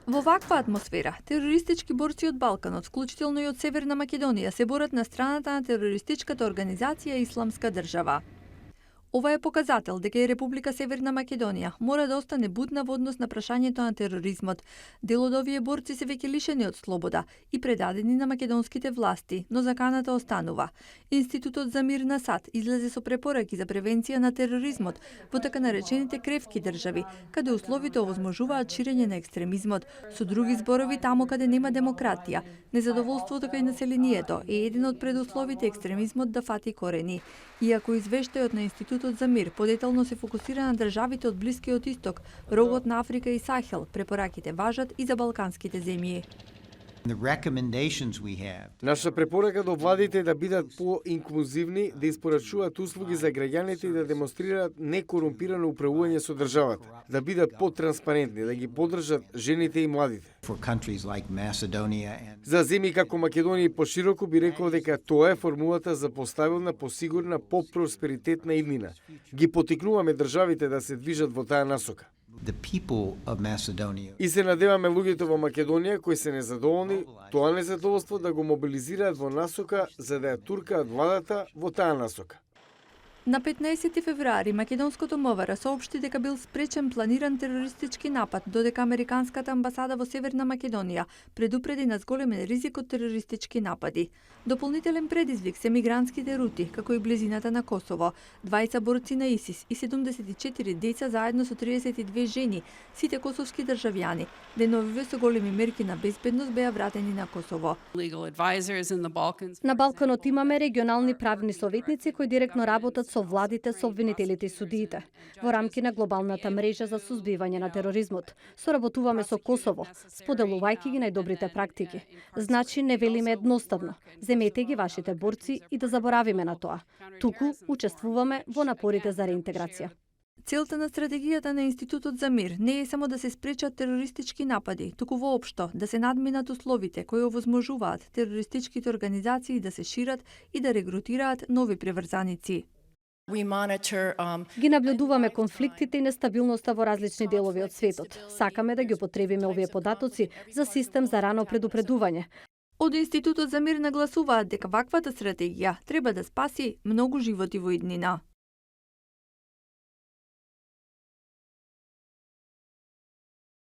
Во ваква атмосфера, терористички борци од Балканот, вклучително и од Северна Македонија, се борат на страната на терористичката организација Исламска држава. Ова е показател дека и Република Северна Македонија мора да остане будна во однос на прашањето на тероризмот. Дел од овие борци се веќе лишени од слобода и предадени на македонските власти, но заканата останува. Институтот за мир на САД излезе со препораки за превенција на тероризмот во така наречените кревки држави, каде условите овозможуваат ширење на екстремизмот. Со други зборови, таму каде нема демократија, незадоволството кај населението е еден од предусловите екстремизмот да фати корени. Иако извештајот на Институтот за мир подетално се фокусира на државите од Блискиот исток, рогот на Африка и Сахел, препораките важат и за балканските земји. Наша препорака до владите е да бидат по-инклузивни, да испорачуваат услуги за граѓаните и да демонстрираат некорумпирано управување со државата, да бидат по-транспарентни, да ги поддржат жените и младите. За земји како Македонија и пошироко би рекол дека тоа е формулата за постабилна, посигурна, по-просперитетна иднина. Ги потикнуваме државите да се движат во таа насока. И се надеваме луѓето во Македонија кои се незадоволни, тоа незадоволство да го мобилизираат во насока за да ја туркаат владата во таа насока. На 15 февруари македонското МВР соопшти дека бил спречен планиран терористички напад, додека американската амбасада во Северна Македонија предупреди на зголемен ризик од терористички напади. Дополнителен предизвик се мигрантските рути, како и близината на Косово. 20 борци на ИСИС и 74 деца заедно со 32 жени, сите косовски државјани, деновиве со големи мерки на безбедност беа вратени на Косово. На Балканот имаме регионални правни советници кои директно работат со владите, со обвинителите и судиите, во рамки на глобалната мрежа за сузбивање на тероризмот. Соработуваме со Косово, споделувајќи ги најдобрите практики. Значи, не велиме едноставно. Земете ги вашите борци и да заборавиме на тоа. Туку учествуваме во напорите за реинтеграција. Целта на стратегијата на Институтот за мир не е само да се спречат терористички напади, туку воопшто да се надминат условите кои овозможуваат терористичките организации да се шират и да регрутираат нови приврзаници. Ги наблюдуваме конфликтите и нестабилноста во различни делови од светот. Сакаме да ги употребиме овие податоци за систем за рано предупредување. Од Институтот за мир нагласуваат дека ваквата стратегија треба да спаси многу животи во иднина.